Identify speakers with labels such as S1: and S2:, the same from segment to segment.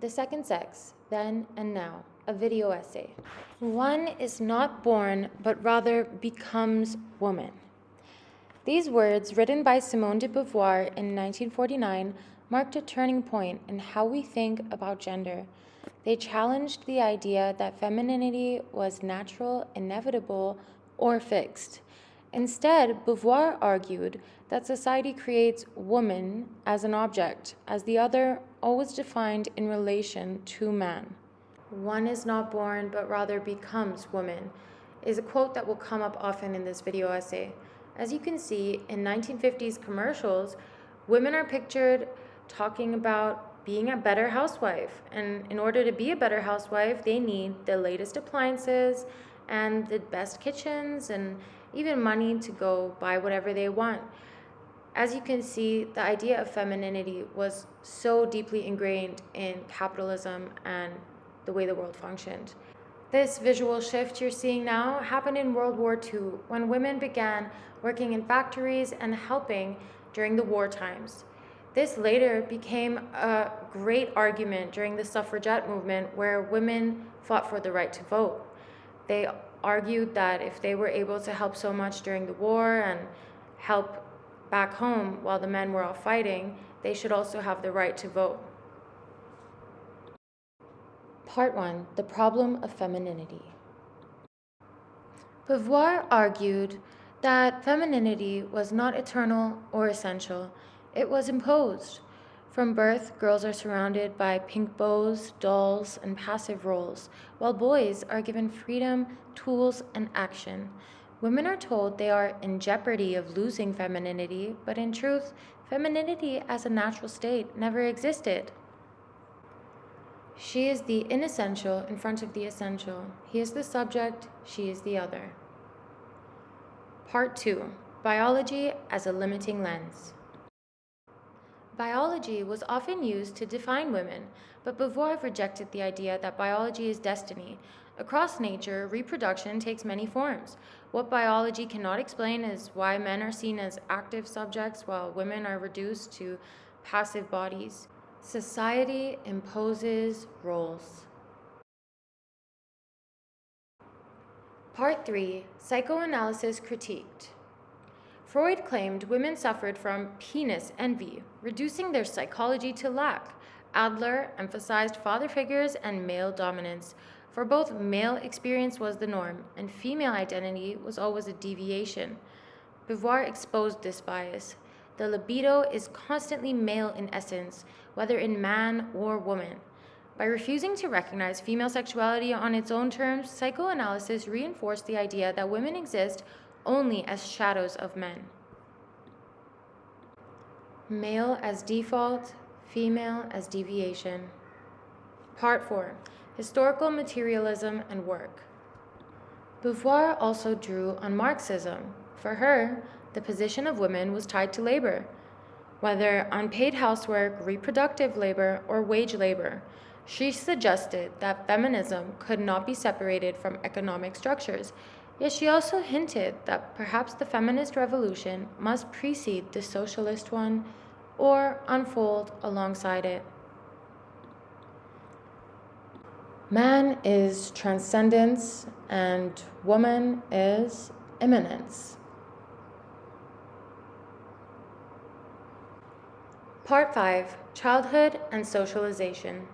S1: The Second Sex, Then and Now, a video essay. One is not born, but rather becomes woman. These words, written by Simone de Beauvoir in 1949, marked a turning point in how we think about gender. They challenged the idea that femininity was natural, inevitable, or fixed. Instead, Beauvoir argued that society creates woman as an object, as the other always defined in relation to man. One is not born, but rather becomes woman, is a quote that will come up often in this video essay. As you can see, in 1950s commercials, women are pictured talking about being a better housewife. And in order to be a better housewife, they need the latest appliances and the best kitchens and even money to go buy whatever they want. As you can see, the idea of femininity was so deeply ingrained in capitalism and the way the world functioned. This visual shift you're seeing now happened in World War II, when women began working in factories and helping during the war times. This later became a great argument during the suffragette movement, where women fought for the right to vote. They argued that if they were able to help so much during the war and help back home while the men were all fighting, they should also have the right to vote. Part 1. The Problem of Femininity. Beauvoir argued that femininity was not eternal or essential. It was imposed. From birth, girls are surrounded by pink bows, dolls, and passive roles, while boys are given freedom, tools, and action. Women are told they are in jeopardy of losing femininity, but in truth, femininity as a natural state never existed. She is the inessential in front of the essential. He is the subject, she is the other. Part 2. Biology as a limiting lens. Biology was often used to define women, but Beauvoir rejected the idea that biology is destiny. Across nature, reproduction takes many forms. What biology cannot explain is why men are seen as active subjects while women are reduced to passive bodies. Society imposes roles. Part 3. Psychoanalysis critiqued. Freud claimed women suffered from penis envy, reducing their psychology to lack. Adler emphasized father figures and male dominance, for both male experience was the norm, and female identity was always a deviation. Beauvoir exposed this bias. The libido is constantly male in essence, whether in man or woman. By refusing to recognize female sexuality on its own terms, psychoanalysis reinforced the idea that women exist only as shadows of men. Male as default, female as deviation. Part 4. Historical materialism and work. Beauvoir also drew on Marxism. For her, the position of women was tied to labor, whether unpaid housework, reproductive labor, or wage labor. She suggested that feminism could not be separated from economic structures, yet she also hinted that perhaps the feminist revolution must precede the socialist one or unfold alongside it. Man is transcendence and woman is immanence. Part 5. Childhood and Socialization.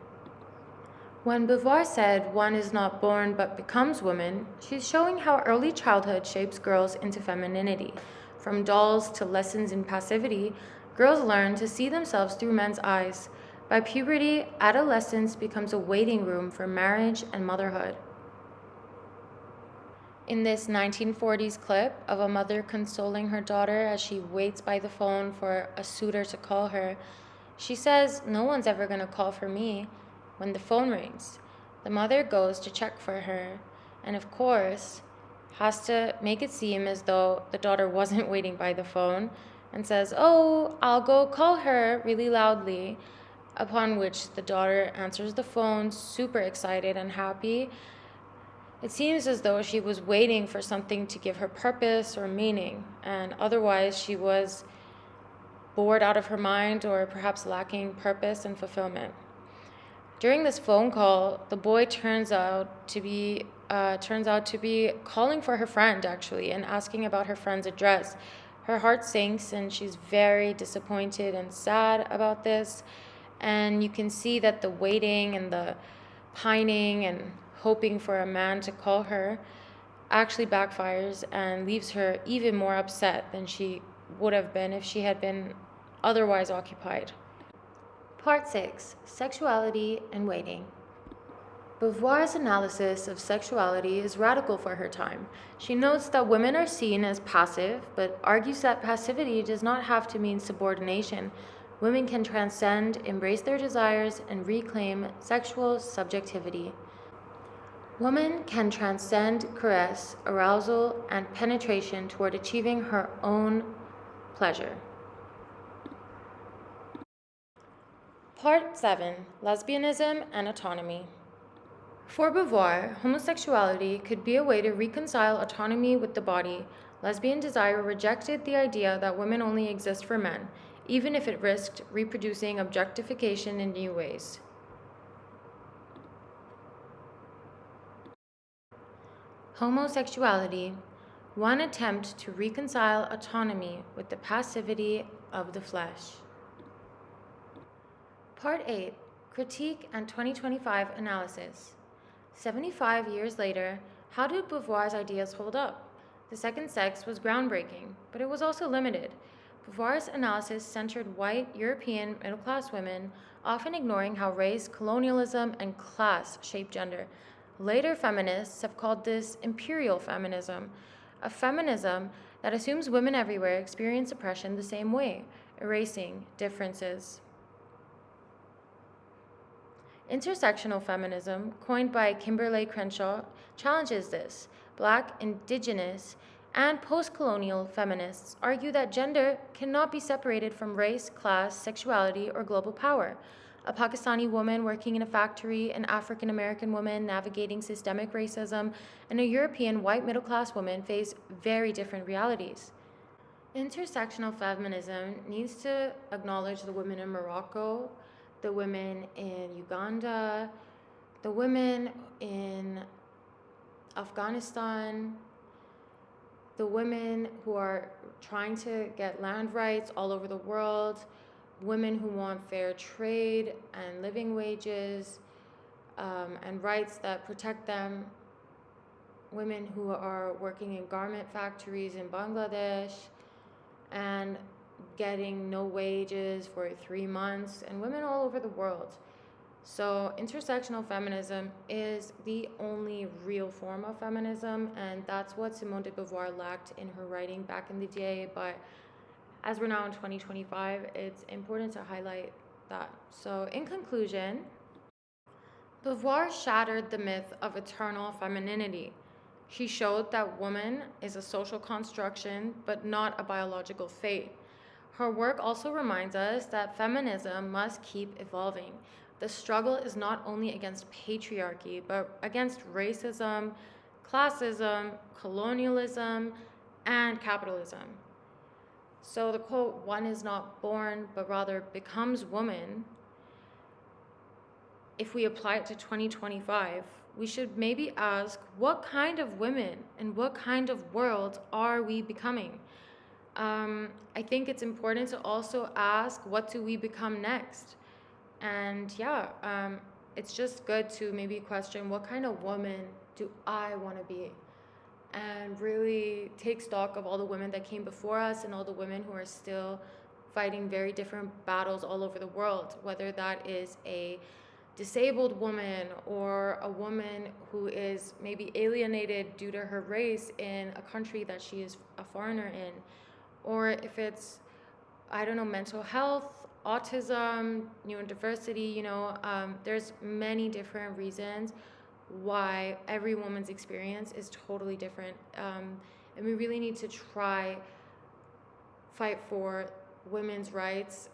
S1: When Beauvoir said one is not born but becomes woman, she's showing how early childhood shapes girls into femininity. From dolls to lessons in passivity, girls learn to see themselves through men's eyes. By puberty, adolescence becomes a waiting room for marriage and motherhood. In this 1940s clip of a mother consoling her daughter as she waits by the phone for a suitor to call her, she says, "No one's ever going to call for me." When the phone rings, the mother goes to check for her and, of course, has to make it seem as though the daughter wasn't waiting by the phone and says, "Oh, I'll go call her," really loudly, upon which the daughter answers the phone, super excited and happy. It seems as though she was waiting for something to give her purpose or meaning, and otherwise she was bored out of her mind or perhaps lacking purpose and fulfillment. During this phone call, the boy turns out to be calling for her friend, actually, and asking about her friend's address. Her heart sinks, and she's very disappointed and sad about this. And you can see that the waiting and the pining and hoping for a man to call her actually backfires and leaves her even more upset than she would have been if she had been otherwise occupied. Part 6. Sexuality and Waiting. Beauvoir's analysis of sexuality is radical for her time. She notes that women are seen as passive, but argues that passivity does not have to mean subordination. Women can transcend, embrace their desires, and reclaim sexual subjectivity. Woman can transcend caress, arousal, and penetration toward achieving her own pleasure. Part 7. Lesbianism and Autonomy. For Beauvoir, homosexuality could be a way to reconcile autonomy with the body. Lesbian desire rejected the idea that women only exist for men, even if it risked reproducing objectification in new ways. Homosexuality, one attempt to reconcile autonomy with the passivity of the flesh. Part 8. Critique and 2025 Analysis. 75 years later, how do Beauvoir's ideas hold up? The second sex was groundbreaking, but it was also limited. Beauvoir's analysis centered white, European, middle-class women, often ignoring how race, colonialism, and class shape gender. Later feminists have called this imperial feminism, a feminism that assumes women everywhere experience oppression the same way, erasing differences. Intersectional feminism, coined by Kimberlé Crenshaw, challenges this. Black, indigenous, and post-colonial feminists argue that gender cannot be separated from race, class, sexuality, or global power. A Pakistani woman working in a factory, an African-American woman navigating systemic racism, and a European white middle-class woman face very different realities. Intersectional feminism needs to acknowledge the women in Morocco, the women in Uganda, the women in Afghanistan, the women who are trying to get land rights all over the world, women who want fair trade and living wages and rights that protect them, women who are working in garment factories in Bangladesh and getting no wages for 3 months, and women all over the world. So intersectional feminism is the only real form of feminism, and that's what Simone de Beauvoir lacked in her writing back in the day. But as we're now in 2025, it's important to highlight that. So in conclusion, Beauvoir shattered the myth of eternal femininity. She showed that woman is a social construction, but not a biological fate. Her work also reminds us that feminism must keep evolving. The struggle is not only against patriarchy, but against racism, classism, colonialism, and capitalism. So the quote, "One is not born, but rather becomes woman," if we apply it to 2025, we should maybe ask, what kind of women and what kind of world are we becoming? I think it's important to also ask, what do we become next? And it's just good to maybe question, what kind of woman do I want to be? And really take stock of all the women that came before us and all the women who are still fighting very different battles all over the world, whether that is a disabled woman or a woman who is maybe alienated due to her race in a country that she is a foreigner in, or if it's, mental health, autism, neurodiversity, there's many different reasons why every woman's experience is totally different. And we really need to fight for women's rights,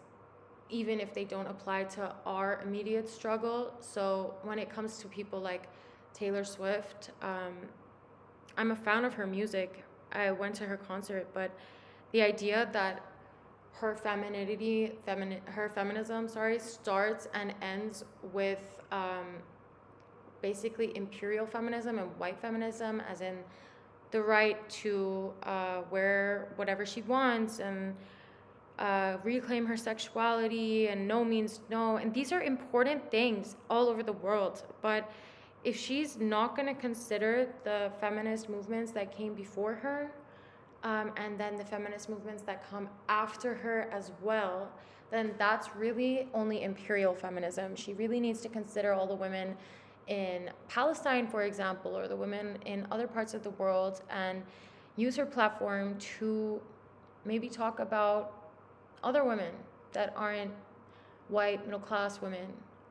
S1: even if they don't apply to our immediate struggle. So when it comes to people like Taylor Swift, I'm a fan of her music. I went to her concert, but the idea that her femininity, her feminism, sorry, starts and ends with basically imperial feminism and white feminism, as in the right to wear whatever she wants and reclaim her sexuality, and no means no. And these are important things all over the world. But if she's not going to consider the feminist movements that came before her, and then the feminist movements that come after her as well, then that's really only imperial feminism. She really needs to consider all the women in Palestine, for example, or the women in other parts of the world, and use her platform to maybe talk about other women that aren't white middle class women.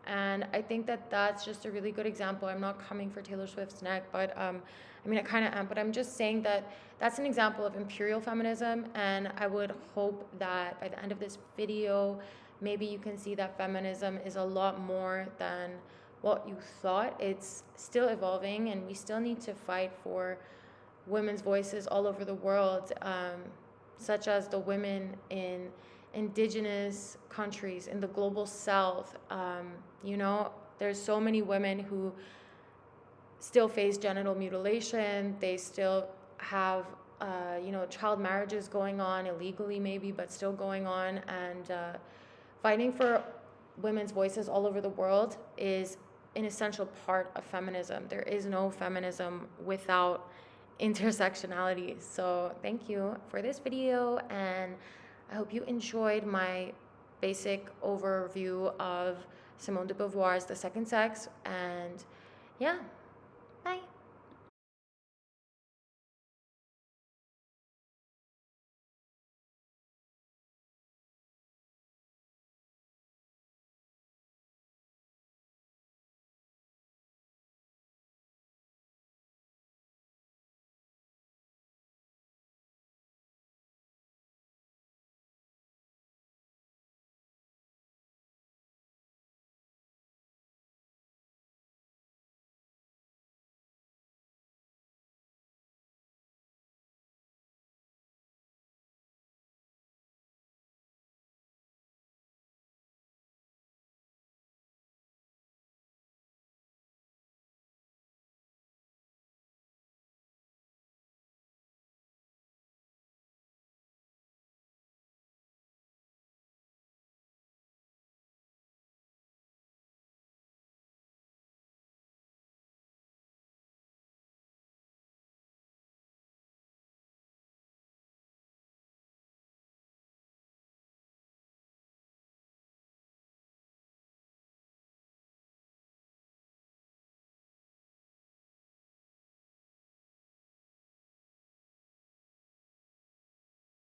S1: And I think that that's just a really good example. I'm not coming for Taylor Swift's neck, but I mean, I kind of am, but I'm just saying that that's an example of imperial feminism. And I would hope that by the end of this video, maybe you can see that feminism is a lot more than what you thought. It's still evolving, and we still need to fight for women's voices all over the world, such as the women in indigenous countries, in the global south. You know, there's so many women who still face genital mutilation. They still have, you know, child marriages going on illegally maybe, but still going on. And fighting for women's voices all over the world is an essential part of feminism. There is no feminism without intersectionality. So thank you for this video, and I hope you enjoyed my basic overview of Simone de Beauvoir's The Second Sex. And yeah, bye.